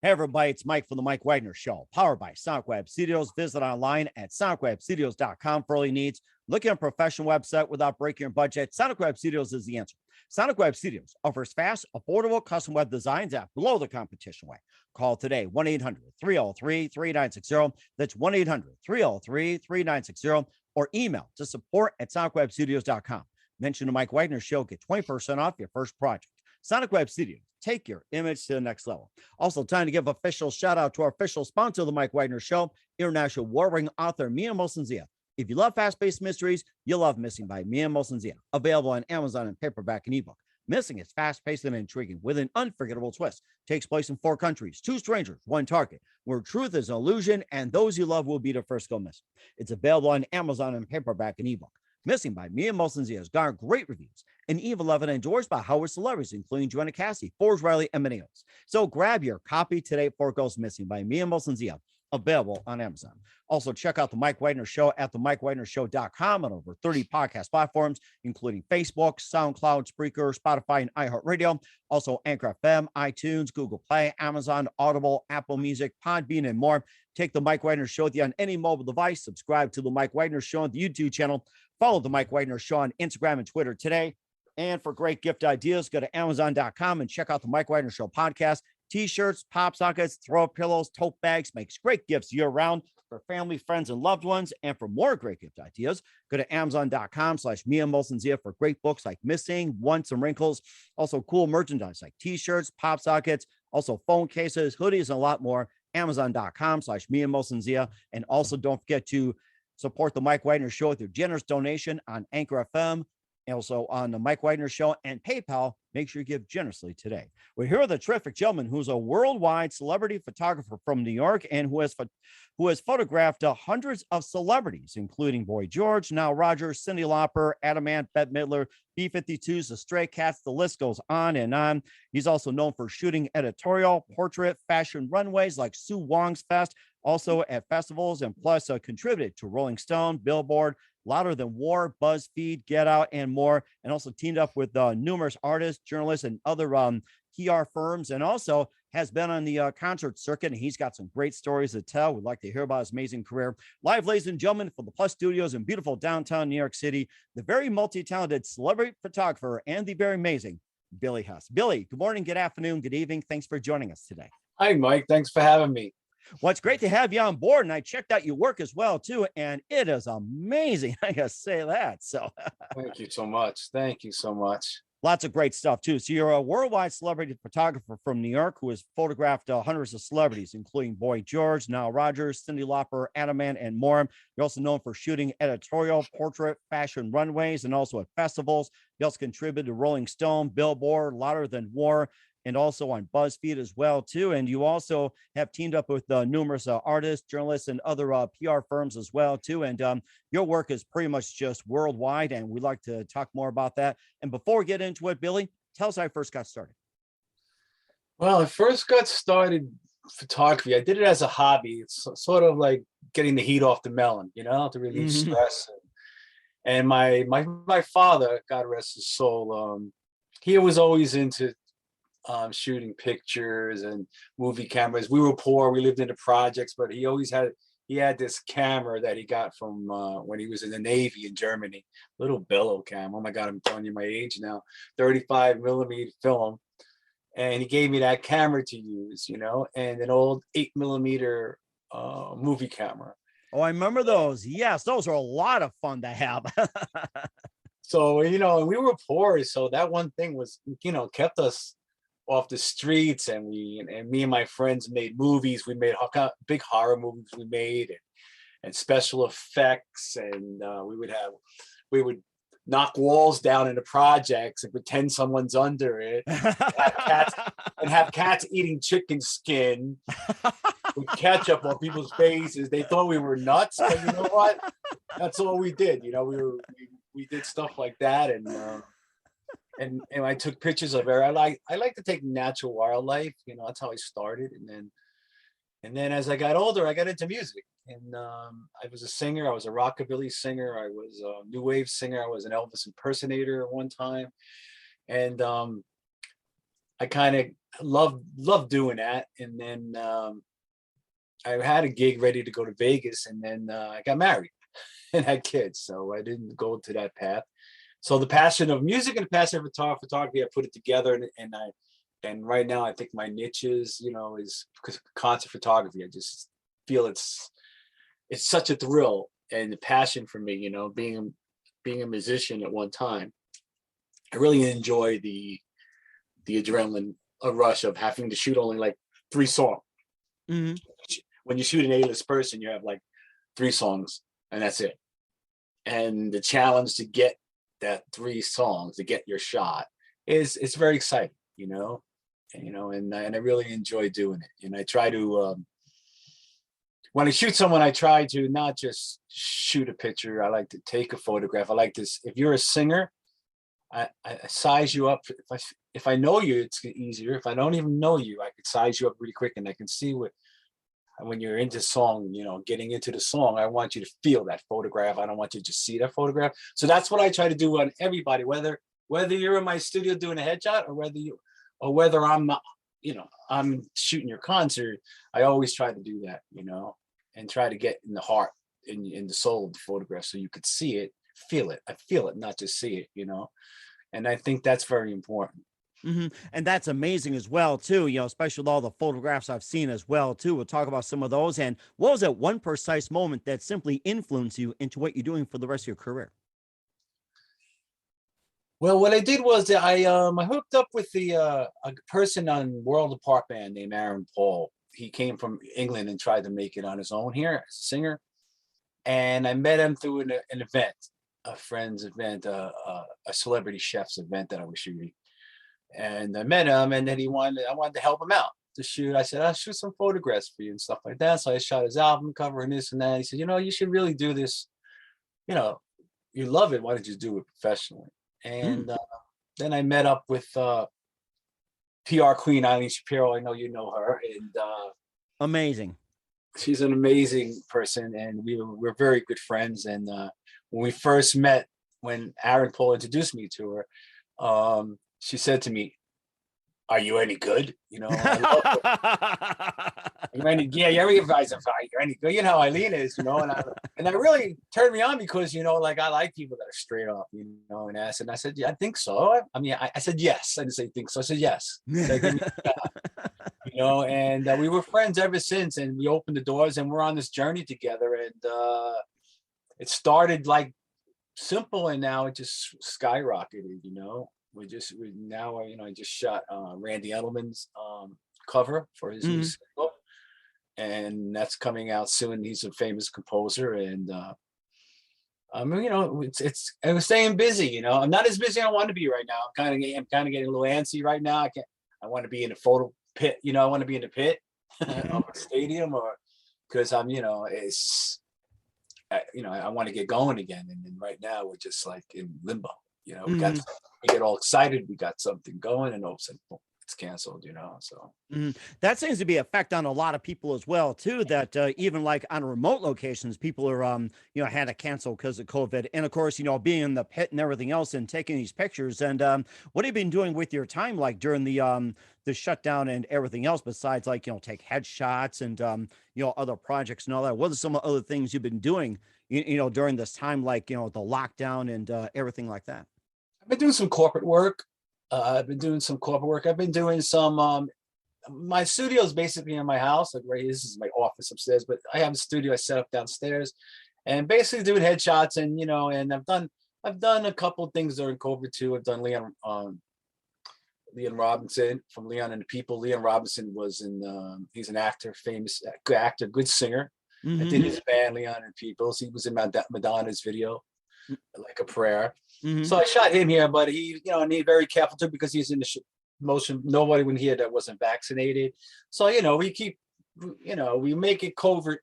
Hey, everybody, it's Mike from the Mike Wagner Show, powered by Sonic Web Studios. Visit online at sonicwebstudios.com for all your needs. Looking at a professional website without breaking your budget? Sonic Web Studios is the answer. Sonic Web Studios offers fast, affordable custom web designs at below the competition rate. Call today, 1-800-303-3960. That's 1-800-303-3960. Or email to support at sonicwebstudios.com. Mention the Mike Wagner Show, get 20% off your first project. Sonic Web Studios, take your image to the next level. Also, time to give official shout out to our official sponsor of the Mike Wagner Show, international warring author Mia Mosensia. If you love fast-paced mysteries, you'll love Missing by Mia Mosensia, available on Amazon in paperback and ebook. Missing is fast-paced and intriguing with an unforgettable twist. Takes place in 4 countries, 2 strangers, 1 target, where truth is an illusion and those you love will be the first go missing. It's available on Amazon in paperback and ebook. Missing by Mia Mosensia has garnered great reviews and even loved and endorsed by Howard celebrities, including Joanna Cassie, Forbes Riley, and many others. So grab your copy today before it goes missing by Mia Mosensia, available on Amazon. Also, check out the Mike Wagner Show at themikewagnershow.com on over 30 podcast platforms, including Facebook, SoundCloud, Spreaker, Spotify, and iHeartRadio. Also, Anchor FM, iTunes, Google Play, Amazon, Audible, Apple Music, Podbean, and more. Take the Mike Wagner Show with you on any mobile device. Subscribe to the Mike Wagner Show on the YouTube channel. Follow the Mike Wagner Show on Instagram and Twitter today. And for great gift ideas, go to Amazon.com and check out the Mike Wagner Show podcast. T-shirts, pop sockets, throw pillows, tote bags, makes great gifts year-round for family, friends, and loved ones. And for more great gift ideas, go to Amazon.com/Mia Mosensia for great books like Missing, Once, and Wrinkles. Also cool merchandise like T-shirts, pop sockets, also phone cases, hoodies, and a lot more. Amazon.com/Mia Mosensia. And also don't forget to support the Mike Wagner Show with your generous donation on Anchor FM, also on the Mike Wagner Show and PayPal. Make sure you give generously today. We're here with a terrific gentleman who's a worldwide celebrity photographer from New York and who has photographed hundreds of celebrities, including Boy George, Nile Rodgers, Cyndi Lauper, Adam Ant, Bette Midler, B-52s, the Stray Cats, the list goes on and on. He's also known for shooting editorial, portrait, fashion runways like Sue Wong's Fest, also at festivals, and plus contributed to Rolling Stone, Billboard, Louder Than War, BuzzFeed, Get Out, and more, and also teamed up with numerous artists, journalists, and other PR firms, and also has been on the concert circuit, and he's got some great stories to tell. We'd like to hear about his amazing career. Live, ladies and gentlemen, from the Plus Studios in beautiful downtown New York City, the very multi-talented celebrity photographer and the very amazing Billy Hess. Billy, good morning, good afternoon, good evening. Thanks for joining us today. Hi, Mike. Thanks for having me. Well, it's great to have you on board, and I checked out your work as well, too, and it is amazing. I gotta say that. So Thank you so much. Thank you so much. lots of great stuff, too. So you're a worldwide celebrity photographer from New York who has photographed hundreds of celebrities, including Boy George, Nile Rodgers, Cyndi Lauper, Adam Ant, and more. You're also known for shooting editorial, portrait, fashion runways, and also at festivals. You also contributed to Rolling Stone, Billboard, Louder Than War, and also on BuzzFeed as well, too. And you also have teamed up with numerous artists, journalists, and other PR firms as well, too. And your work is pretty much just worldwide, and we'd like to talk more about that. And before we get into it, Billy, tell us how I first got started. Well, I first got started photography. I did it as a hobby. It's sort of like getting the heat off the melon, to relieve stress. And my father, God rest his soul, he was always into shooting pictures and movie cameras. We were poor. We lived in the projects, but he had this camera that he got from when he was in the Navy in Germany, little bellow cam. Oh my God, I'm telling you my age now. 35 millimeter film, and he gave me that camera to use, and an old 8 millimeter movie camera. Oh, I remember those. Yes, those are a lot of fun to have. So we were poor, so that one thing was kept us off the streets, and me and my friends made movies. We made big horror movies we made, and special effects, and we would knock walls down in the projects and pretend someone's under it, and have cats eating chicken skin with ketchup on people's faces. They thought we were nuts, but you know what? That's all we did. We did stuff like that, and I took pictures of her. I like to take natural wildlife. That's how I started. And then as I got older, I got into music. And I was a singer. I was a rockabilly singer. I was a new wave singer. I was an Elvis impersonator at one time. And I kind of love doing that. And then I had a gig ready to go to Vegas, and then I got married and had kids, so I didn't go to that path. So the passion of music and the passion of photography, I put it together, and right now I think my niche is, is concert photography. I just feel it's such a thrill and a passion for me, being a musician at one time. I really enjoy the adrenaline rush of having to shoot only like 3 songs. Mm-hmm. When you shoot an A-list person, you have like 3 songs and that's it. And the challenge to get that 3 songs, to get your shot, it's very exciting, and I really enjoy doing it. And I try to, when I shoot someone, I try to not just shoot a picture. I like to take a photograph. I like this. If you're a singer, I size you up. If I know you, it's easier. If I don't even know you, I could size you up really quick, and I can see when you're into song, getting into the song. I want you to feel that photograph. I don't want you to just see that photograph. So that's what I try to do on everybody, whether you're in my studio doing a headshot, or whether I'm not, I'm shooting your concert. I always try to do that, and try to get in the heart, in the soul of the photograph, so you could see it, feel it. I feel it, not just see it, and I think that's very important. Mm-hmm. And that's amazing as well, too, especially with all the photographs I've seen as well, too. We'll talk about some of those. And what was that one precise moment that simply influenced you into what you're doing for the rest of your career? Well, what I did was that I hooked up with a person on World Apart band named Aaron Paul. He came from England and tried to make it on his own here as a singer. And I met him through an event, a friend's event, a celebrity chef's event that I was shooting. And I met him, and then I wanted to help him out to shoot. I said, I'll shoot some photographs for you and stuff like that. So I shot his album cover and this and that. He said, you should really do this. You love it. Why don't you do it professionally? And then I met up with PR queen Eileen Shapiro. I know you know her, and Amazing. she's an amazing person, and we're very good friends. And when we first met, when Aaron Paul introduced me to her, she said to me, "Are you any good?" I love her. You're any good? You know how Eileen is, and I really turned me on because, like I like people that are straight up, and I said, yeah, I think so. I mean, I said yes. I didn't say think so. I said yes. Said, give me a shot, and we were friends ever since, and we opened the doors, and we're on this journey together, and it started like simple, and now it just skyrocketed. I just shot Randy Edelman's cover for his new single, and that's coming out soon. He's a famous composer, and I was staying busy. I'm not as busy as I want to be right now. I'm kind of getting a little antsy right now. I want to be in a photo pit. I want to be in the pit of a stadium, or because I want to get going again. And then right now we're just like in limbo. We get all excited. We got something going, and all of a sudden, boom, it's canceled. So that seems to be effect on a lot of people as well, too. That even like on remote locations, people are had to cancel because of COVID, and of course, being in the pit and everything else, and taking these pictures. And what have you been doing with your time, like during the shutdown and everything else, besides like take headshots and other projects and all that? What are some other things you've been doing, during this time, like the lockdown and everything like that? I've been doing some corporate work. I've been doing some. My studio is basically in my house. Like this is my office upstairs, but I have a studio I set up downstairs, and basically doing headshots. And and I've done a couple of things during COVID too. I've done Leon Robinson from Leon and the People. Leon Robinson was he's an actor, famous actor, good singer. I did his band, Leon and People. He was in Madonna's video, Like a Prayer. So I shot him here, but he, and he's very careful too, because he's in the motion. Nobody would hear that wasn't vaccinated. So, we keep, we make it covert,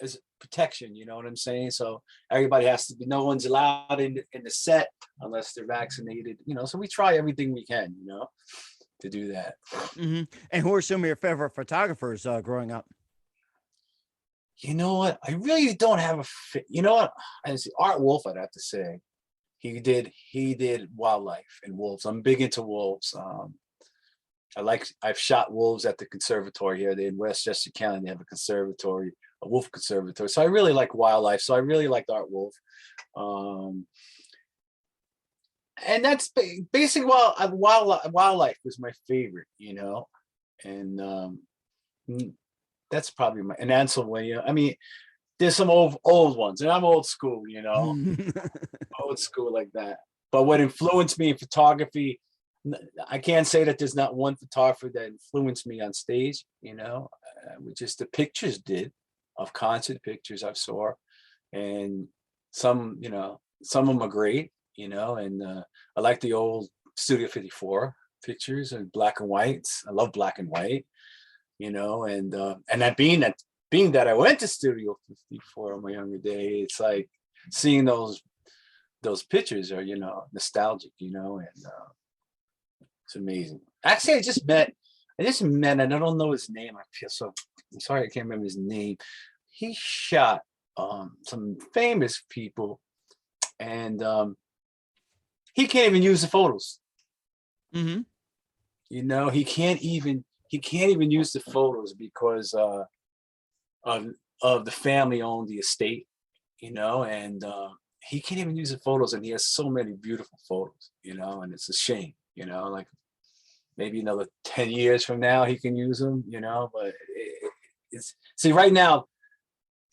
as protection, you know what I'm saying? So everybody has to be, no one's allowed in the set unless they're vaccinated, so we try everything we can, to do that. And who are some of your favorite photographers growing up? You know what? I really don't have a fit. You know what? As Art Wolf, I'd have to say. he did wildlife and wolves. I'm big into wolves. I've shot wolves at the conservatory here. They in Westchester County. They have a conservatory, a wolf conservatory. So I really like wildlife. So I really liked Art Wolf. And that's basically wildlife was my favorite, and that's probably and Ansel. I mean, there's some old ones, and I'm old school, old school like that. But what influenced me in photography, I can't say that there's not one photographer that influenced me on stage, just the pictures did of concert pictures I saw, and some of them are great, and I like the old Studio 54 pictures and black and whites. I love black and white, and that being that I went to Studio 54 in my younger day, it's like seeing those pictures are nostalgic, and it's amazing. Actually, I just met, and I don't know his name. I'm sorry, I can't remember his name. He shot some famous people, and he can't even use the photos. Mm-hmm. He can't even use the photos because of the family owned the estate, and he can't even use the photos, and he has so many beautiful photos, and it's a shame, like maybe another 10 years from now he can use them, but it's see right now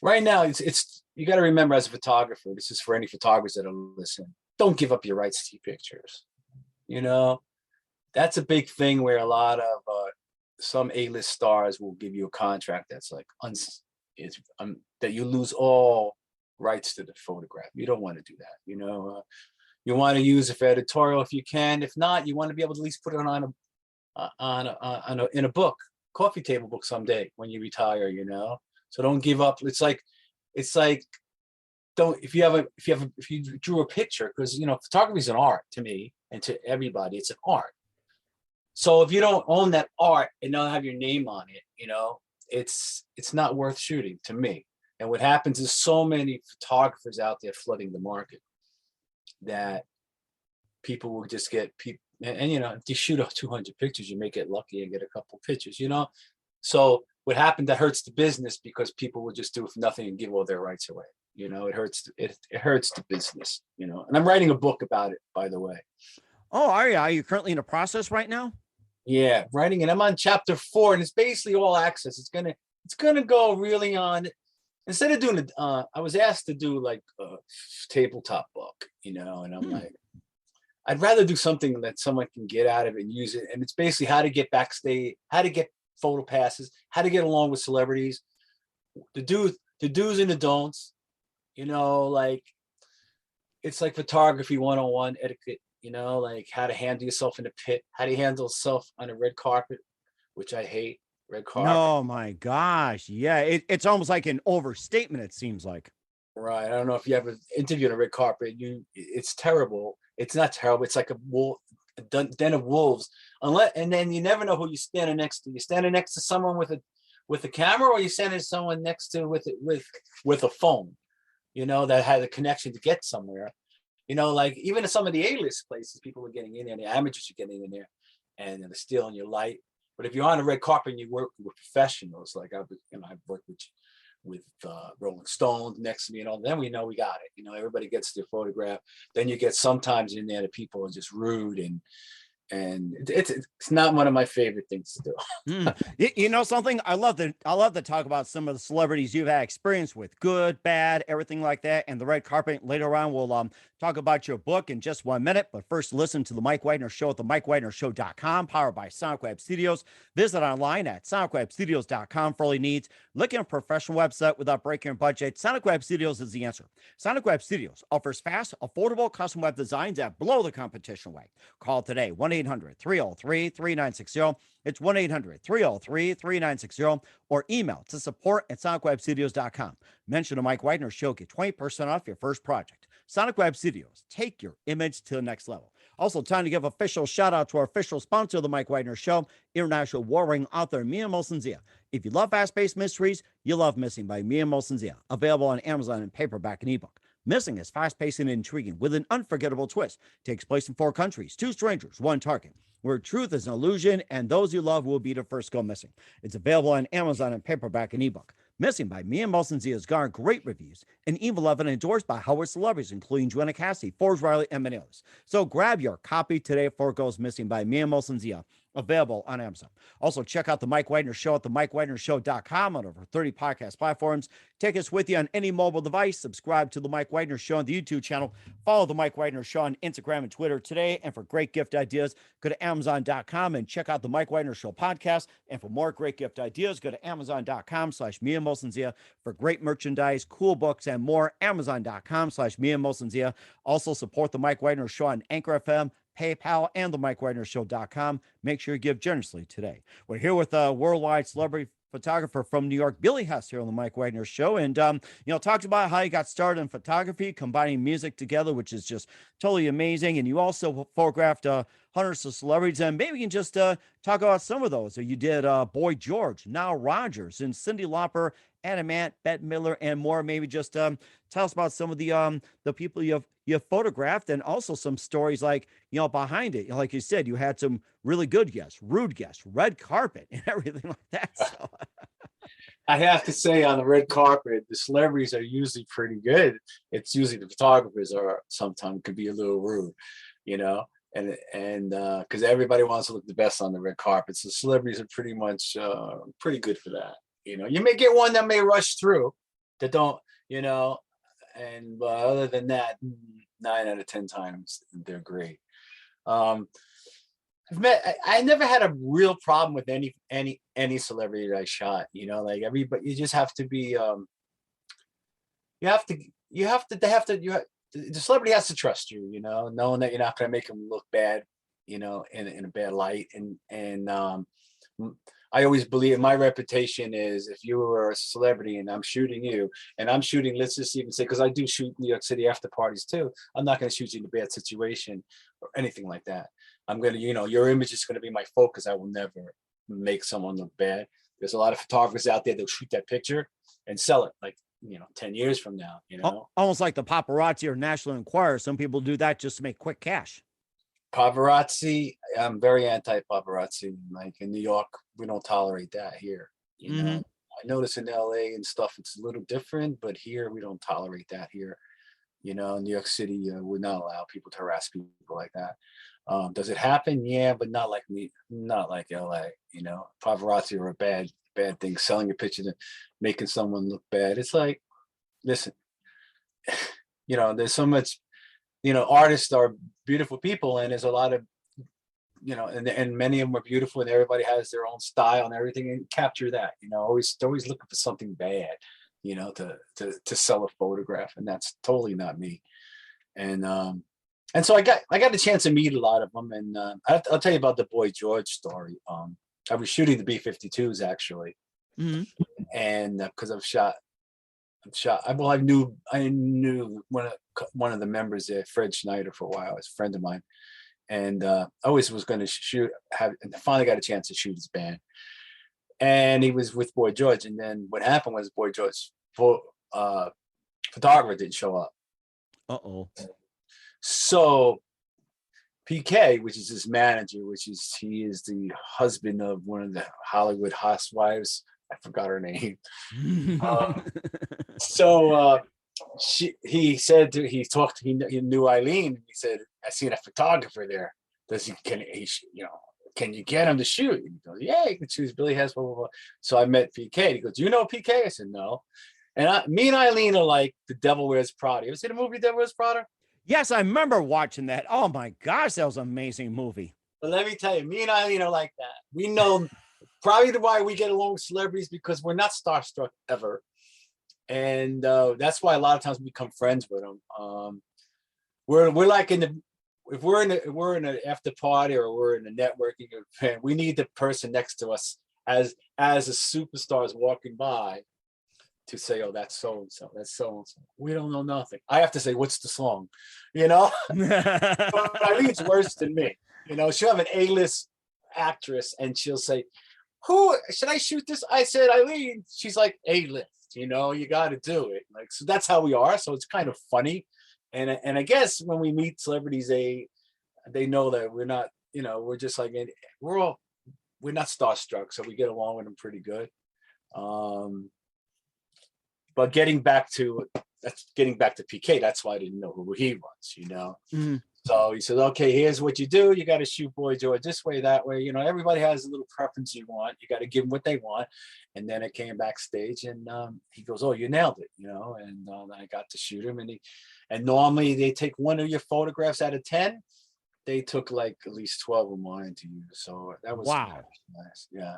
it's you got to remember, as a photographer, this is for any photographers that are listening, don't give up your rights to your pictures. That's a big thing where a lot of some A-list stars will give you a contract that's like that you lose all rights to the photograph. You don't want to do that. You want to use it for editorial if you can. If not, you want to be able to at least put it in a book, coffee table book someday when you retire. So don't give up. It's like don't if you drew a picture, because photography is an art to me and to everybody. It's an art. So if you don't own that art and don't have your name on it, it's not worth shooting to me. And what happens is so many photographers out there flooding the market that people will just get people. And if you shoot 200 pictures, you may get lucky and get a couple pictures, So what happened, that hurts the business, because people will just do it for nothing and give all their rights away. It hurts. It hurts the business. And I'm writing a book about it, by the way. Oh, are you currently in a process right now? Yeah, writing it. I'm on chapter 4, and it's basically all access. It's gonna go really on. Instead of doing I was asked to do like a tabletop book, and I'm like, I'd rather do something that someone can get out of it and use it. And it's basically how to get backstage, how to get photo passes, how to get along with celebrities, the do's and the don'ts. Like it's like photography 101 etiquette. Like how to handle yourself in a pit, how to handle yourself on a red carpet, which I hate. Red carpet. Oh my gosh. Yeah. It's almost like an overstatement, it seems like. Right. I don't know if you ever interviewed on a red carpet. It's terrible. It's not terrible. It's like a den of wolves. And then you never know who you're standing next to. You're standing next to someone with a camera, or you're standing someone next to with a phone, that had a connection to get somewhere. Like even in some of the A-list places, people are getting in there, the amateurs are getting in there, and they're stealing your light. But if you're on a red carpet and you work with professionals, like I've worked with Rolling Stone next to me and all, then we know we got it. Everybody gets their photograph. Then you get sometimes in there that people are just rude, and it's not one of my favorite things to do. Something I love to talk about some of the celebrities you've had experience with, good, bad, everything like that, and the red carpet. Later on, we'll talk about your book in just 1 minute. But first, listen to the Mike Wagner Show at the MikeWagnerShow.com, powered by SonicWeb Studios. Visit online at SonicWebStudios.com for all your needs. Looking at a professional website without breaking your budget? SonicWeb Studios is the answer. SonicWeb Studios offers fast, affordable custom web designs that blow the competition away. Call today, 1-800-303-3960. It's 1-800-303-3960, or email to support@sonicwebstudios.com. Mention the Mike Wagner Show, get 20% off your first project. Sonic Web Studios, take your image to the next level. Also, time to give official shout out to our official sponsor of the Mike Wagner Show, international warring author Mia Molson-Zia. If you love fast-paced mysteries, you love Missing by Mia Molson-Zia. Available on Amazon in paperback and ebook. Missing is fast-paced and intriguing with an unforgettable twist. Takes place in 4 countries, 2 strangers, 1 target, where truth is an illusion and those you love will be the first go missing. It's available on Amazon in paperback and ebook. Missing by Mia Molson has garnered great reviews and even loved endorsed by Howard celebrities, including Joanna Cassidy, Forbes Riley, and many others. So grab your copy today before it goes missing by Mia Molson, available on Amazon. Also, check out The Mike Wagner Show at themikewagnershow.com on over 30 podcast platforms. Take us with you on any mobile device. Subscribe to The Mike Wagner Show on the YouTube channel. Follow The Mike Wagner Show on Instagram and Twitter today. And for great gift ideas, go to Amazon.com and check out The Mike Wagner Show podcast. And for more great gift ideas, go to Amazon.com/Mia Molson for great merchandise, cool books, and more. Amazon.com/Mia Molson. Also, support The Mike Wagner Show on Anchor FM, PayPal, and themikewagnershow.com. Make sure you give generously today. We're here with a worldwide celebrity photographer from New York, Billy Hess, here on the Mike Wagner Show. And, talked about how you got started in photography, combining music together, which is just totally amazing. And you also photographed hundreds of celebrities. And maybe you can just talk about some of those. So you did Boy George, Nile Rodgers, and Cyndi Lauper, Adam Ant, Bette Midler, and more. Maybe just tell us about some of the people you've photographed, and also some stories like, behind it. Like you said, you had some really good guests, rude guests, red carpet, and everything like that. So. I have to say, on the red carpet, the celebrities are usually pretty good. It's usually the photographers are sometimes could be a little rude, and because everybody wants to look the best on the red carpet. So celebrities are pretty much pretty good for that. You may get one that may rush through that don't, and other than that, 9 out of 10 times they're great. I never had a real problem with any celebrity that I shot. Like everybody, you just have to be. The celebrity has to trust you. Knowing that you're not going to make them look bad. In a bad light, and I always believe my reputation is, if you were a celebrity and I'm shooting you, and I'm shooting, let's just even say, because I do shoot New York City after parties too, I'm not going to shoot you in a bad situation or anything like that. I'm going to, your image is going to be my focus. I will never make someone look bad. There's a lot of photographers out there that'll shoot that picture and sell it like, 10 years from now, Almost like the Paparazzi or National Enquirer. Some people do that just to make quick cash. Paparazzi, I'm very anti-paparazzi. Like in New York, we don't tolerate that here. I notice in LA and stuff, it's a little different, but here we don't tolerate that here. In New York City, would not allow people to harass people like that. Does it happen? Yeah, but not like LA. Paparazzi are a bad thing. Selling a picture and making someone look bad. It's like, listen, there's so much. Artists are beautiful people, and there's a lot of, and many of them are beautiful, and everybody has their own style and everything, and capture that. Always looking for something bad, to sell a photograph, and that's totally not me. And so I got a chance to meet a lot of them, and I'll tell you about the Boy George story. I was shooting the B-52s actually, and because I've shot. Well, I knew one of the members there, Fred Schneider, for a while. He's a friend of mine, and I always was going to shoot. And finally got a chance to shoot his band, and he was with Boy George. And then what happened was Boy George's photographer didn't show up. So PK, which is his manager, he is the husband of one of the Hollywood housewives. I forgot her name. He knew Eileen. And he said, "I seen a photographer there. Can you get him to shoot?" And he goes, "Yeah, you can choose Billy Hess." Blah, blah, blah. So I met PK. He goes, "Do you know PK?" I said, "No." And me and Eileen are like The Devil Wears Prada. You ever seen the movie Devil Wears Prada? Yes, I remember watching that. Oh my gosh, that was an amazing movie. But let me tell you, me and Eileen are like that. We know probably why we get along with celebrities, because we're not starstruck ever. And that's why a lot of times we become friends with them. We're like if we're in an after party or we're in a networking event, we need the person next to us as a superstar is walking by to say, "Oh, that's so and so. That's so and so." We don't know nothing. I have to say, "What's the song?" But Eileen's worse than me. She'll have an A-list actress and she'll say, "Who should I shoot this?" I said, "Eileen." She's like, "A-list." you know, you got to do it. Like, so that's how we are. So it's kind of funny. And I guess when we meet celebrities, they know that we're not, you know, we're just like, we're not starstruck. So we get along with them pretty good. But getting back to PK, that's why I didn't know who he was, you know. Mhm. So he said, okay, here's what you do. You got to shoot Boy George this way, that way. You know, everybody has a little preference you want. You got to give them what they want. And then it came backstage, and he goes, oh, you nailed it, you know. And I got to shoot him. And normally they take one of your photographs out of 10. They took like at least 12 of mine to use. So that was Wow. nice. Yeah.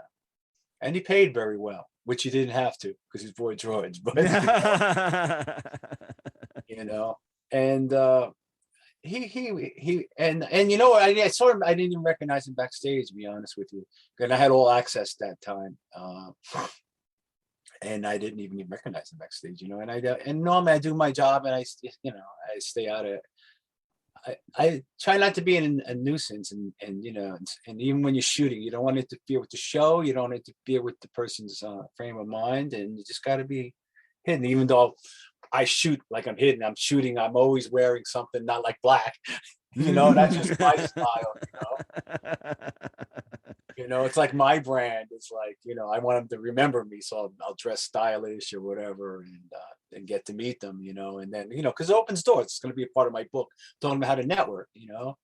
And he paid very well, which he didn't have to because he's Boy George. But, you know, and and you know what, I saw him. I didn't even recognize him backstage, to be honest with you, because I had all access that time, and I didn't even recognize him backstage, you know. And normally I do my job, and I stay out of it. I try not to be a nuisance, and you know, and even when you're shooting, you don't want to interfere with the show, you don't interfere with the person's frame of mind, and you just got to be hidden. Even though I shoot like I'm hidden, I'm shooting, I'm always wearing something not like black. You know, that's just my style, you know. You know, it's like my brand. It's like, you know, I want them to remember me, so I'll dress stylish or whatever, and get to meet them, you know. And then, you know, because it opens doors. It's going to be a part of my book, telling them how to network. You know,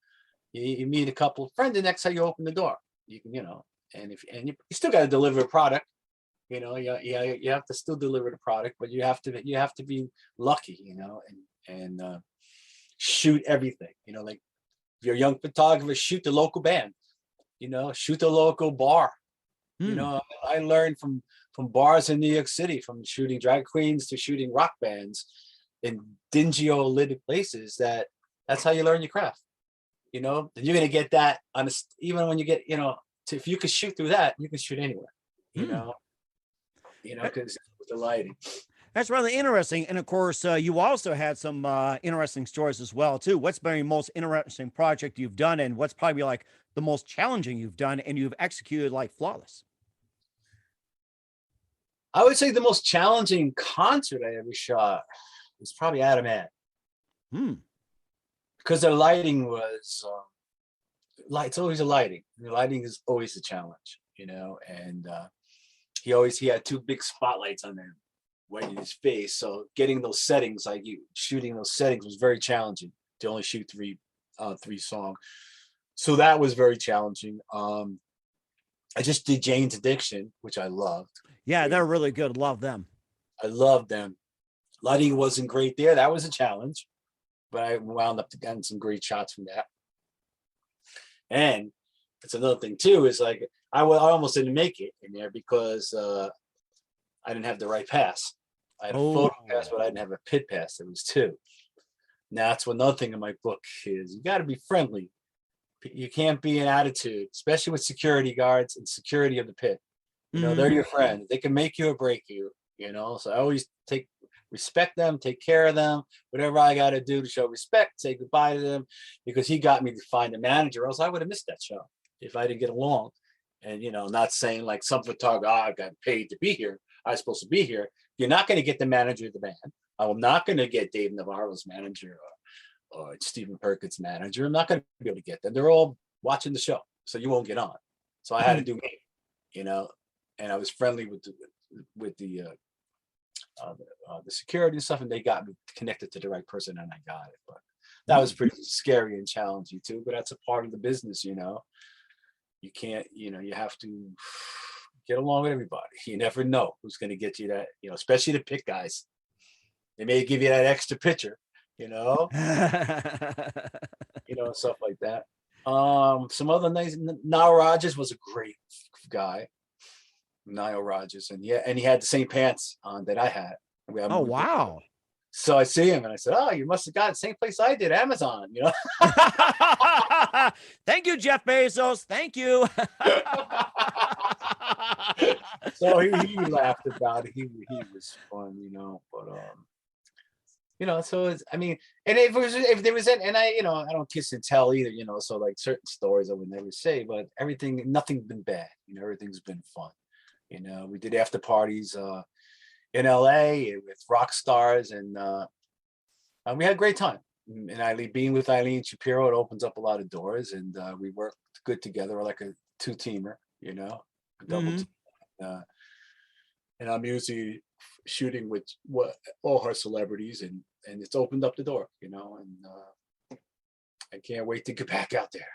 you meet a couple of friends, and that's how you open the door. You can, you know, and you still got to deliver a product. You know, you have to still deliver the product, but you have to be lucky, you know, and shoot everything. You know, like if you're a young photographer, shoot the local band. You know, shoot the local bar. You know, I learned from bars in New York City, from shooting drag queens to shooting rock bands in dingy old lit places. That's how you learn your craft. You know, and you're gonna get that even when you get, you know, if you can shoot through that, you can shoot anywhere. You know, because with the lighting. That's really interesting. And of course, you also had some interesting stories as well, too. What's been your most interesting project you've done, and what's probably like the most challenging you've done and you've executed like flawless? I would say the most challenging concert I ever shot was probably Adam Ant. Because the lighting was it's always a lighting. The lighting is always a challenge, you know, and he had two big spotlights on him right in his face. So getting those settings, shooting those settings was very challenging to only shoot three songs. So that was very challenging. I just did Jane's Addiction, which I loved. Yeah, they're really good. Love them. I loved them. Lighting wasn't great there. That was a challenge, but I wound up getting some great shots from that. And it's another thing too, is like I almost didn't make it in there because I didn't have the right pass. I had a photo pass, but I didn't have a pit pass. There was two. Now that's another thing in my book is you got to be friendly. You can't be an attitude, especially with security guards and security of the pit. You know, they're your friends. They can make you or break you, you know. So I always respect them, take care of them, whatever I got to do to show respect, say goodbye to them, because he got me to find a manager, else I would have missed that show if I didn't get along. And, you know, not saying like some photographer, I got paid to be here. I was supposed to be here. You're not going to get the manager of the band. I'm not going to get Dave Navarro's manager or Stephen Perkins' manager. I'm not going to be able to get them. They're all watching the show, so you won't get on. So I had to do me, you know, and I was friendly with the security and stuff, and they got me connected to the right person, and I got it. But that was pretty scary and challenging too. But that's a part of the business, you know. You can't, you know, you have to get along with everybody. You never know who's going to get you that, you know, especially the pit guys. They may give you that extra picture, you know, you know, stuff like that. Some other nice. Nile Rodgers was a great guy. Nile Rodgers, and he had the same pants on that I had. Oh, wow. So I see him and I said, "Oh, you must have got the same place I did, Amazon." You know. Thank you, Jeff Bezos. Thank you. So he laughed about it. He was fun, you know. But you know, so it's, I mean, and if there was and I, you know, I don't kiss and tell either, you know. So like certain stories I would never say, but nothing's been bad. You know, everything's been fun. You know, we did after parties in LA with rock stars, and we had a great time. And Eileen, being with Eileen Shapiro, it opens up a lot of doors, and we worked good together, like a two-teamer, a double Hmm. team. And I'm usually shooting with all her celebrities, and it's opened up the door, and I can't wait to get back out there.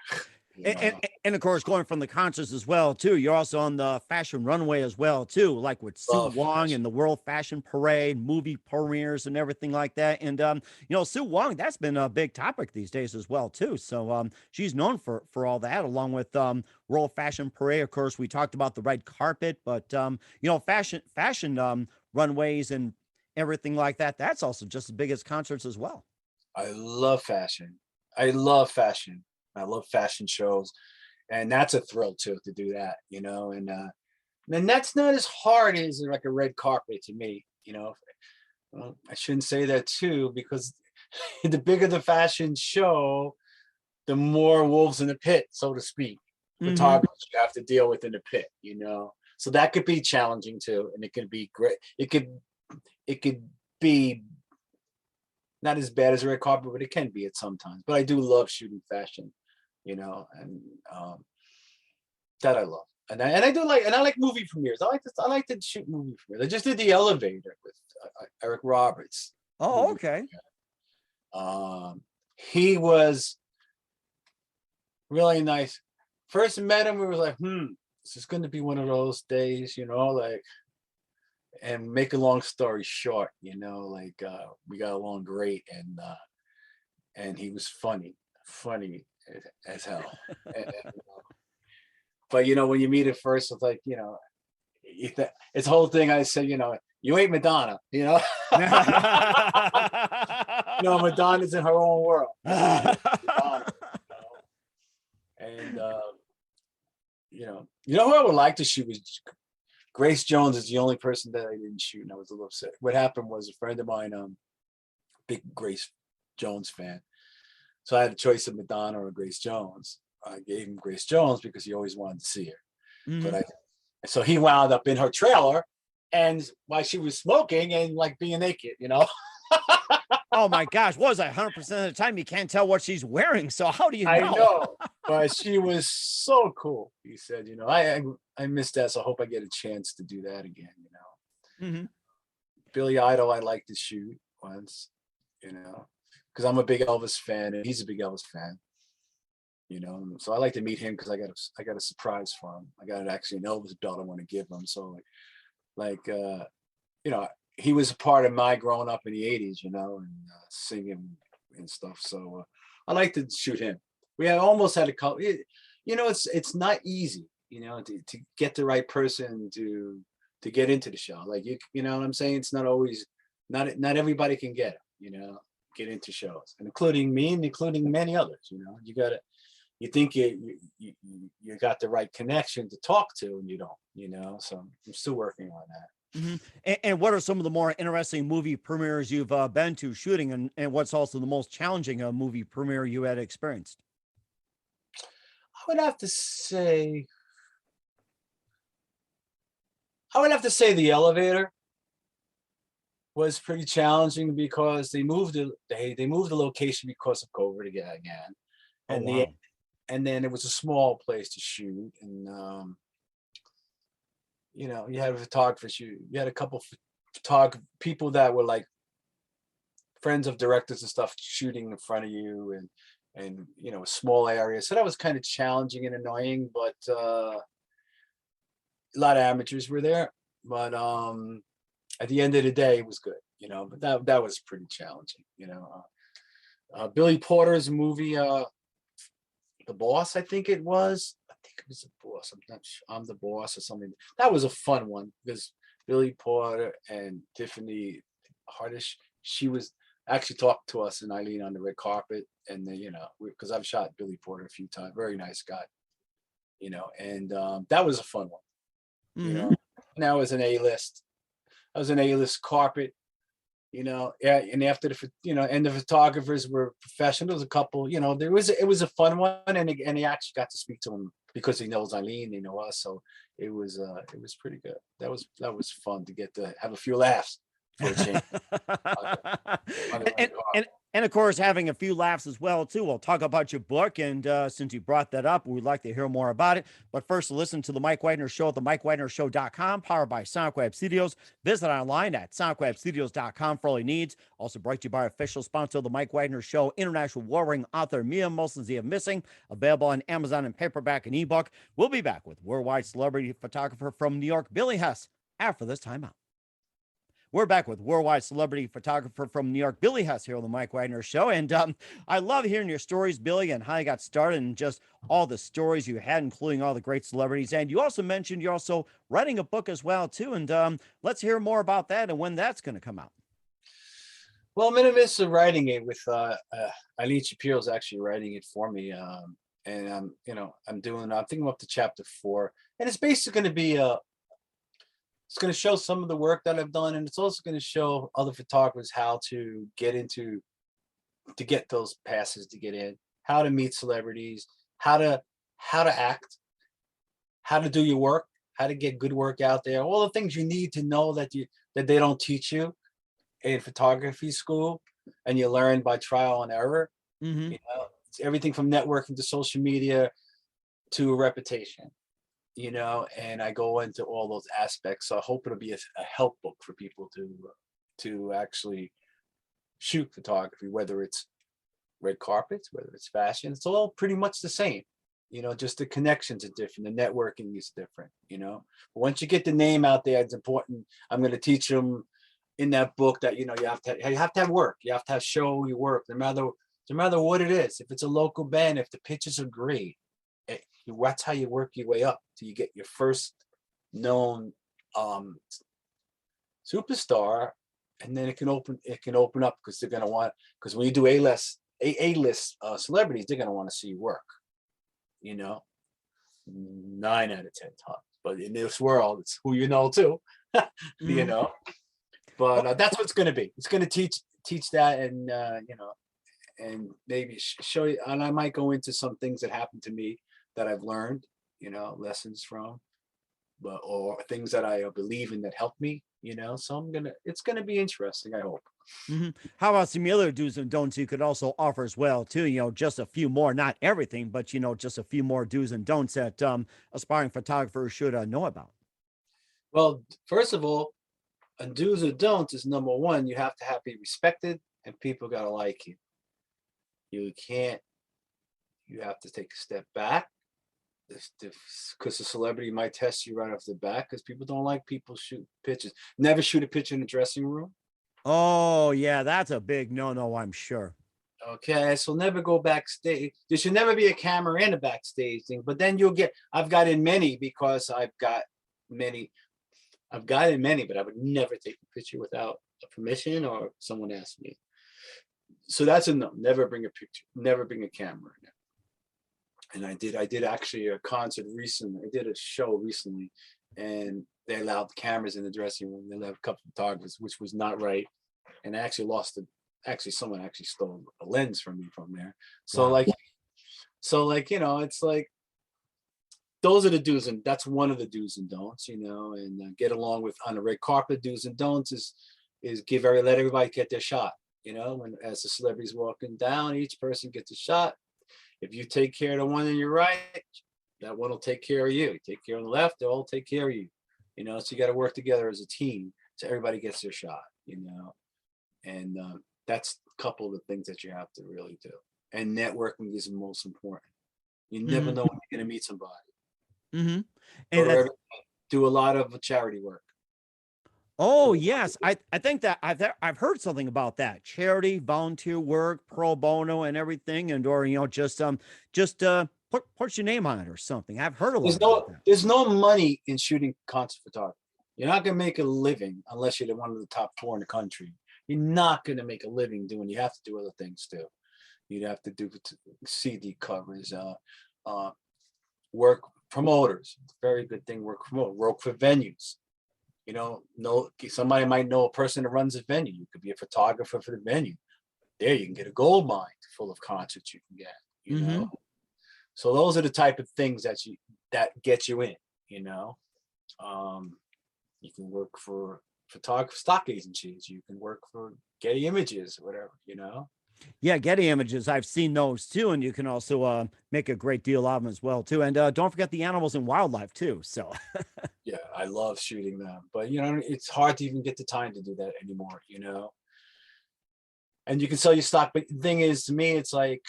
And of course, going from the concerts as well too. You're also on the fashion runway as well too, like with Sue Love Wong fashion. and the World Fashion Parade, movie premieres, and everything like that. And Sue Wong, that's been a big topic these days as well too. So she's known for all that, along with World Fashion Parade. Of course, we talked about the red carpet, but fashion runways and everything like that. That's also just as big as concerts as well. I love fashion. I love fashion. I love fashion shows, and that's a thrill too to do that, and that's not as hard as like a red carpet to me. Well, I shouldn't say that too, because the bigger the fashion show, the more wolves in the pit, so to speak. Hmm. Photographers you have to deal with in the pit. So that could be challenging too, and it could be great. It could be not as bad as a red carpet, but it can be at sometimes. But I do love shooting fashion, and that I love. And I do like, and I like movie premieres. I like to shoot movie premieres. I just did The Elevator with Eric Roberts Oh, movie. okay. He was really nice. First met him, we were like, this is going to be one of those days, like. And make a long story short, like we got along great, and he was funny as hell. But when you meet at first, it's like it's the whole thing. I said, you ain't Madonna, Madonna's in her own world. Madonna, and who I would like to shoot was Grace Jones. Is the only person that I didn't shoot, and I was a little upset. What happened was a friend of mine, big Grace Jones fan, so I had a choice of Madonna or Grace Jones. I gave him Grace Jones because he always wanted to see her. But Hmm. so he wound up in her trailer, and while she was smoking and like being naked. Oh my gosh, what was that? 100% of the time you can't tell what she's wearing. So how do you I know? know, but she was so cool. He said, I missed that, so I hope I get a chance to do that again. Hmm. Billy Idol, I like to shoot once, because I'm a big Elvis fan and he's a big Elvis fan. So I like to meet him because I got a surprise for him. I got actually an Elvis belt I want to give him. So like you know, he was a part of my growing up in the '80s, and singing and stuff. So I like to shoot him. We had almost had a couple. It's not easy, to get the right person to get into the show. Like you know what I'm saying. It's not always not everybody can get it. Get into shows, and including me, and including many others. You got to. You think you got the right connection to talk to, and you don't. So I'm still working on that. Hmm. And what are some of the more interesting movie premieres you've been to shooting, and what's also the most challenging movie premiere you had experienced? I would have to say, I would have to say The Elevator was pretty challenging because they moved the location because of COVID again, Oh, and the wow. and then it was a small place to shoot, and you had a photographer shoot. You had a couple people that were like friends of directors and stuff shooting in front of you, and a small area. So that was kind of challenging and annoying, but a lot of amateurs were there. But at the end of the day, it was good. But that was pretty challenging. Billy Porter's movie, The Boss, I think it was. I think it was The Boss. I'm not sure. I'm the Boss or something. That was a fun one because Billy Porter and Tiffany Hardish, she was actually talked to us and Eileen on the red carpet, and then because I've shot Billy Porter a few times. Very nice guy. And that was a fun one. You Hmm. know, now as an A-list, I was an A-list carpet. Yeah, and after and the photographers were professionals. A couple, it was a fun one, and they actually got to speak to them because he knows Eileen, they know us. So it was pretty good. That was fun to get to have a few laughs for a change. On the and, and red carpet. and and of course, having a few laughs as well too. We'll talk about your book, and since you brought that up, we'd like to hear more about it. But first, listen to the Mike Wagner Show at the MikeWagnerShow.com, powered by Sonic Web Studios. Visit online at SonicWebStudios.com for all your needs. Also brought to you by official sponsor of the Mike Wagner Show, international warring author Mia Molson's of Missing, available on Amazon in paperback and ebook. We'll be back with worldwide celebrity photographer from New York, Billy Hess, after this timeout. We're back with worldwide celebrity photographer from New York, Billy Hess, here on the Mike Wagner Show. And I love hearing your stories, Billy, and how you got started and just all the stories you had, including all the great celebrities. And you also mentioned you're also writing a book as well, too. And let's hear more about that and when that's going to come out. Well, I'm in the midst of writing it with Eileen Shapiro's actually writing it for me. And I'm thinking up to chapter 4. And it's basically going to be it's going to show some of the work that I've done, and it's also going to show other photographers how to get those passes to get in, how to meet celebrities, how to act, how to do your work, how to get good work out there, all the things you need to know that they don't teach you in photography school, and you learn by trial and error. Mm-hmm. It's everything from networking to social media to a reputation. And I go into all those aspects. So I hope it'll be a help book for people to actually shoot photography, whether it's red carpets, whether it's fashion. It's all pretty much the same. Just the connections are different. The networking is different. But once you get the name out there, it's important. I'm going to teach them in that book that you have to have work. You have to show your work, no matter what it is. If it's a local band, if the pictures are great. That's how you work your way up till you get your first known superstar, and then it can open up because they're going to want, because when you do A-list celebrities, they're going to want to see you work. 9 out of 10 times, but in this world, it's who you know too. But that's what it's going to be. It's going to teach that, and and maybe show you. And I might go into some things that happened to me that I've learned, lessons from, or things that I believe in that helped me, so it's gonna be interesting, I hope. Mm-hmm. How about some other do's and don'ts you could also offer as well, too? Just a few more, not everything, but, just a few more do's and don'ts that aspiring photographers should know about. Well, first of all, a do's or don'ts is number one, you have to be respected and people got to like you. You have to take a step back. Because the celebrity might test you right off the bat, because people don't like people shoot pictures. Never shoot a picture in the dressing room. Oh, yeah, that's a big no, I'm sure. Okay, so never go backstage. There should never be a camera in a backstage thing, but then I've gotten many because I've gotten many, but I would never take a picture without a permission or someone asked me. So that's a no, never bring a picture, never bring a camera in. And I did actually a concert recently. I did a show recently, and they allowed cameras in the dressing room. They allowed a couple of photographers, which was not right. And I actually someone actually stole a lens from me from there. So Wow. it's like, those are the do's, and that's one of the do's and don'ts, and get along with on the red carpet. Do's and don'ts is let everybody get their shot. As the celebrity's walking down, each person gets a shot. If you take care of the one on your right, that one will take care of you. You take care of the left, they'll all take care of you. So you got to work together as a team so everybody gets their shot, and that's a couple of the things that you have to really do. And networking is the most important. You never know when you're going to meet somebody. Mm-hmm. And do a lot of charity work. Oh, yes. I think that I've heard something about that. Charity, volunteer work, pro bono and everything. And, or, just put your name on it or something. I've heard a lot about that. There's no money in shooting concert photography. You're not going to make a living unless you're one of the top 4 in the country. You're not going to make a living doing, you have to do other things too. You'd have to do CD covers, work promoters. Very good thing, work for venues. Somebody might know a person that runs a venue. You could be a photographer for the venue. There, you can get a gold mine full of concerts you can get, So those are the type of things that get you in, you know. You can work for photography, stock agencies. You can work for Getty Images, whatever, you know. Yeah, Getty Images. I've seen those too, and you can also make a great deal of them as well too. And don't forget the animals and wildlife too. So Yeah, I love shooting them, but you know, it's hard to even get the time to do that anymore, you know. And you can sell your stock, but the thing is, to me, it's like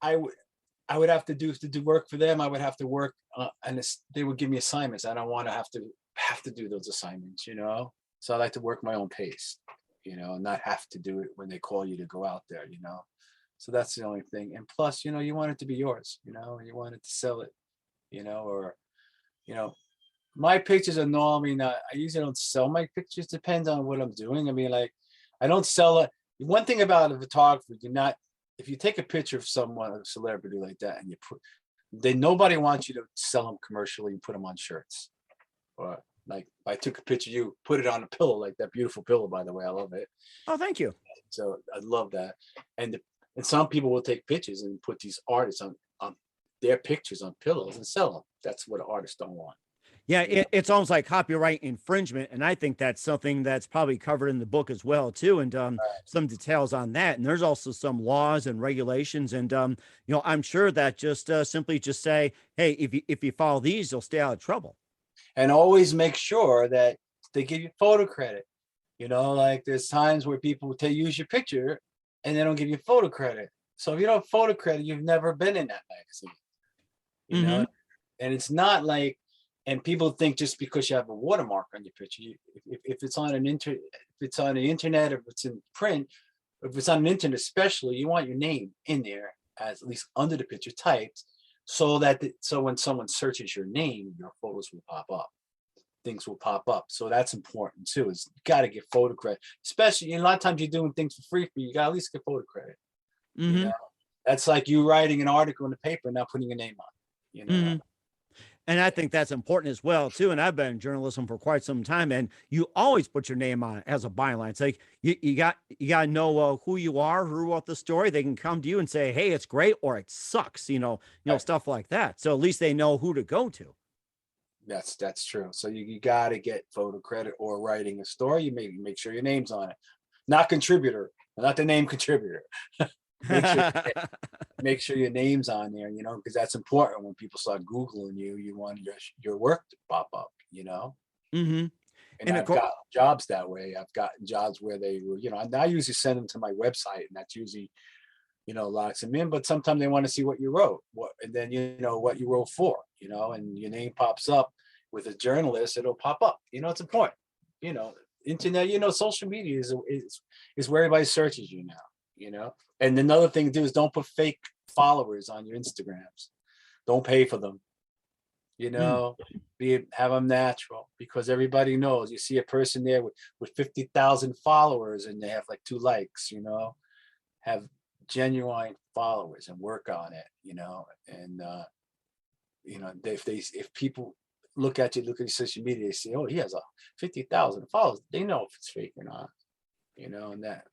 I would I would have to do work for them. I would have to work, and they would give me assignments. I don't want to have to do those assignments, you know. So I like to work my own pace, you know, and not have to do it when they call you to go out there, you know. So that's the only thing. And plus, you know, you want it to be yours, you know, you want it to sell it, you know, or you know, my pictures are normally not. I usually don't sell my pictures. Depends on what I'm doing. I mean, like, I don't sell it. One thing about a photographer, you're not. If you take a picture of someone, a celebrity like that, and you put, then nobody wants you to sell them commercially and put them on shirts. Or like, I took a picture, you put it on a pillow, like that beautiful pillow, by the way. I love it. oh, thank you. So I love that. And and some people will take pictures and put these artists on their pictures on pillows and sell them. That's what artists don't want. Yeah, You know? it's almost like copyright infringement, and I think that's something that's probably covered in the book as well too, and some details on that. And there's also some laws and regulations, and I'm sure that just simply just say, hey, if you follow these, you'll stay out of trouble. And always make sure that they give you photo credit. You know, like there's times where people use your picture and they don't give you photo credit. So if you don't have photo credit, you've never been in that magazine, you Hmm. know? And it's not like, and people think just because you have a watermark on your picture, if it's on if it's on the internet, or if it's in print, if it's on the internet, especially, you want your name in there as at least under the picture typed, so that so when someone searches your name, your photos will pop up. Things will pop up. So that's important too. Is you got to get photo credit, especially a lot of times you're doing things for free, but you got to at least get photo credit. You know, Hmm. that's like you writing an article in the paper and not putting your name on. You know, Hmm. And I think that's important as well too. And I've been in journalism for quite some time, and you always put your name on it as a byline. It's like you got to know who you are, who wrote the story. They can come to you and say, "Hey, it's great," or "It sucks," right. stuff like that. So at least they know who to go to. That's true. So you got to get photo credit, or writing a story. You make sure your name's on it, not contributor, not the name contributor. make sure make sure your name's on there. You know, because that's important when people start googling you. You want your work to pop up. You know. Hmm. And And of I've course, got jobs that way. I've gotten jobs where they were, you know, and I usually send them to my website, and that's usually, you know, locks them in. But sometimes they want to see what you wrote, and then you know what you wrote for, you know, and your name pops up with a journalist. It'll pop up. You know, it's important. You know, internet. You know, social media is where everybody searches you now. You know, and another thing to do is don't put fake followers on your Instagrams. Don't pay for them, you mm, know, have them natural, because everybody knows. You see a person there with 50,000 followers and they have like 2 likes, you know, have genuine followers and work on it, you know. And you know, if people look at your social media, they say, oh, he has a 50,000 followers, they know if it's fake or not, you know. And that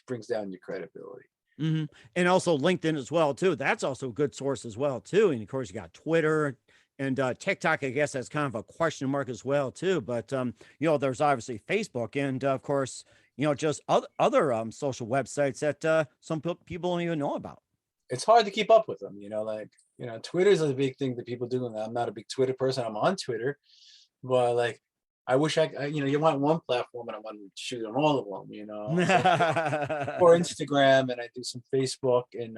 brings down your credibility. hmm and also LinkedIn as well too. That's also a good source as well too. And of course, you got Twitter and TikTok. I guess that's kind of a question mark as well too. But there's obviously Facebook, and of course, just other social websites that some people don't even know about. It's hard to keep up with them, you know. Like, you know, Twitter's a big thing that people do, and I'm not a big Twitter person. I'm on Twitter, but like, I wish you know, you want one platform and I want to shoot on all of them, you know. So or Instagram, and I do some Facebook, and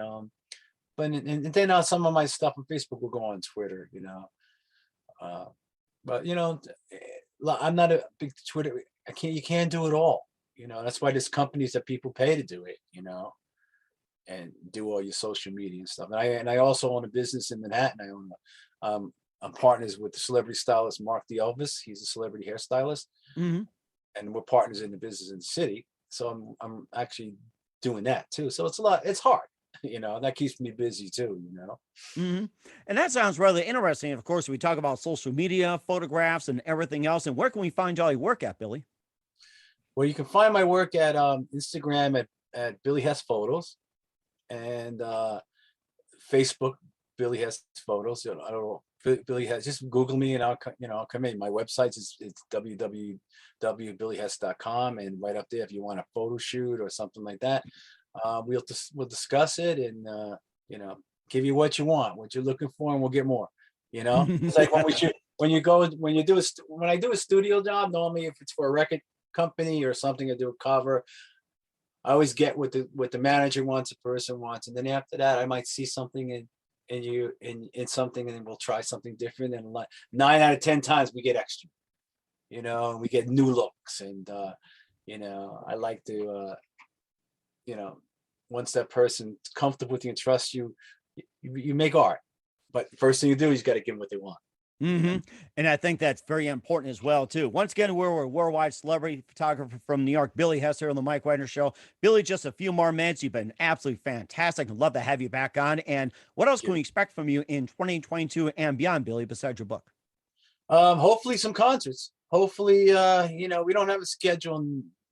and then some of my stuff on Facebook will go on Twitter, you know. Uh, but you know, I'm not a big Twitter. You can't do it all, you know. That's why there's companies that people pay to do it, you know, and do all your social media and stuff. And I also own a business in Manhattan. I'm partners with the celebrity stylist Mark the Elvis. He's a celebrity hairstylist, Hmm. and we're partners in the business in the city. So I'm actually doing that too. So it's a lot. It's hard, you know. And that keeps me busy too, you know. Hmm. And that sounds really interesting. Of course, we talk about social media, photographs, and everything else. And where can we find all your work at, Billy? Well, you can find my work at Instagram at Billy Hess Photos, and Facebook Billy Hess photos. You know, I don't know. Billy Hess. Just Google me and I'll come in. My website is it's www.billyhess.com, and right up there, if you want a photo shoot or something like that, we'll discuss it and give you what you want, what you're looking for, and we'll get more. It's like when we shoot, when I do a studio job, normally if it's for a record company or something, I do a cover. I always get what the manager wants, a person wants, and then after that, I might see something in something, and then we'll try something different. And 9 out of 10 times we get extra, and we get new looks. And I like to, once that person's comfortable with you and trusts you, you make art. But the first thing you do is you got to give them what they want. And I think that's very important as well, too. Once again, we're a worldwide celebrity photographer from New York, Billy Hess here on the Mike Wagner Show. Billy, just a few more minutes. You've been absolutely fantastic. I'd love to have you back on. And what else can we expect from you in 2022 and beyond, Billy, besides your book? Hopefully some concerts. Hopefully, we don't have a schedule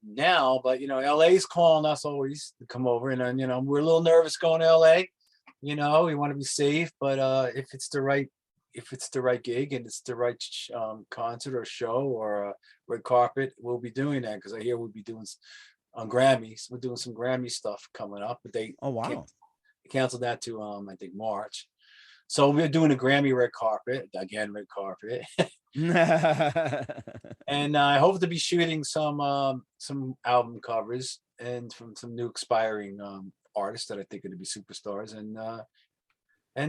now, but LA's calling us always to come over, and we're a little nervous going to LA. We want to be safe, but if it's the right gig and it's the right concert or show or red carpet, we'll be doing that, because I hear we'll be doing on Grammys. We're doing some Grammy stuff coming up, but they canceled that to I think March. So we're doing a Grammy red carpet again, and I hope to be shooting some album covers and from some new expiring artists that I think are going to be superstars, and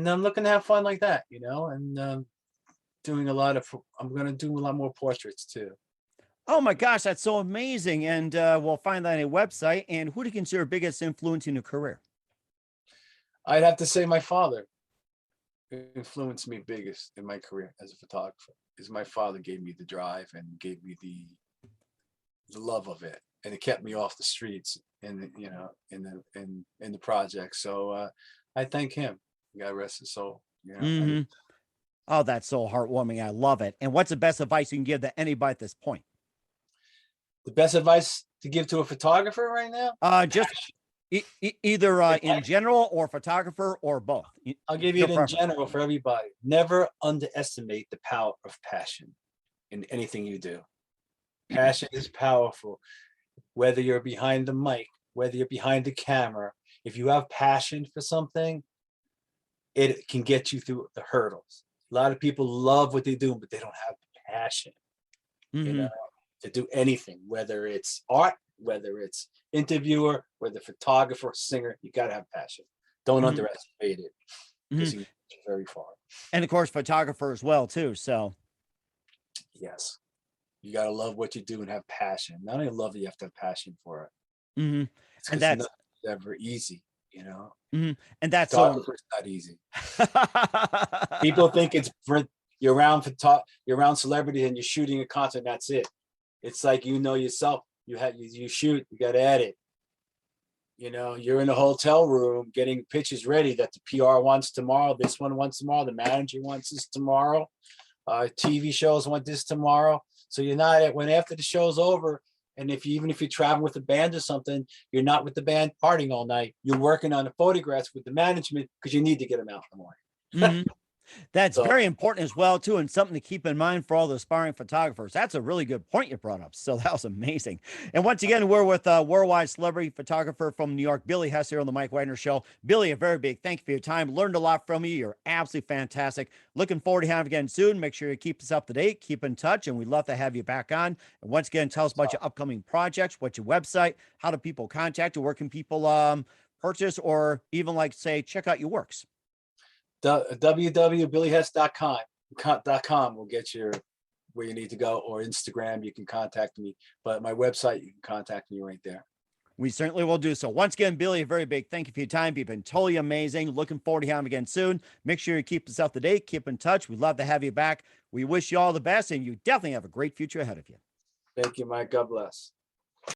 I'm looking to have fun like that, and I'm going to do a lot more portraits too. Oh my gosh, that's so amazing. And we'll find that on a website. And who do you consider biggest influence in your career? I'd have to say my father influenced me biggest in my career as a photographer, because my father gave me the drive and gave me the love of it, and it kept me off the streets in the project. So I thank him. God rest his soul. Oh, that's so heartwarming. I love it. And what's the best advice you can give to anybody at this point? The best advice to give to a photographer right now? Just either in general or photographer or both. I'll give you it in general for everybody. Never underestimate the power of passion in anything you do. Passion is powerful. Whether you're behind the mic, whether you're behind the camera, if you have passion for something, it can get you through the hurdles. A lot of people love what they do, but they don't have passion, to do anything, whether it's art, whether it's interviewer, whether photographer, singer. You got to have passion. Don't underestimate it, because you get very far. And of course, photographer as well too. So yes, you got to love what you do and have passion. Not only love it, you have to have passion for it. And that's never easy, and that's photographer's not easy. People think it's you're around celebrity and you're shooting a concert and that's it. It's like, yourself, you shoot, you got to edit. You're in a hotel room getting pictures ready that the PR wants tomorrow, this one wants tomorrow, the manager wants this tomorrow, TV shows want this tomorrow. So you're not after the show's over, and even if you're traveling with a band or something, you're not with the band partying all night. You're working on the photographs with the management, because you need to get them out in the morning. That's very important as well too, and something to keep in mind for all the aspiring photographers. That's a really good point you brought up. So that was amazing. And once again, we're with worldwide celebrity photographer from New York, Billy Hess, here on the Mike Wagner Show. Billy, a very big thank you for your time. Learned a lot from you. You're absolutely fantastic. Looking forward to having you again soon. Make sure you keep us up to date, keep in touch, and we'd love to have you back on. And once again, tell us about your upcoming projects, what's your website, how do people contact you, where can people purchase, or even say check out your works? www.billyhess.com will get you where you need to go, or Instagram, you can contact me, but my website, you can contact me right there. We certainly will do so. Once again, Billy, a very big thank you for your time. You've been totally amazing. Looking forward to having you again soon. Make sure you keep us up to date, keep in touch. We'd love to have you back. We wish you all the best, and you definitely have a great future ahead of you. Thank you, Mike. God bless.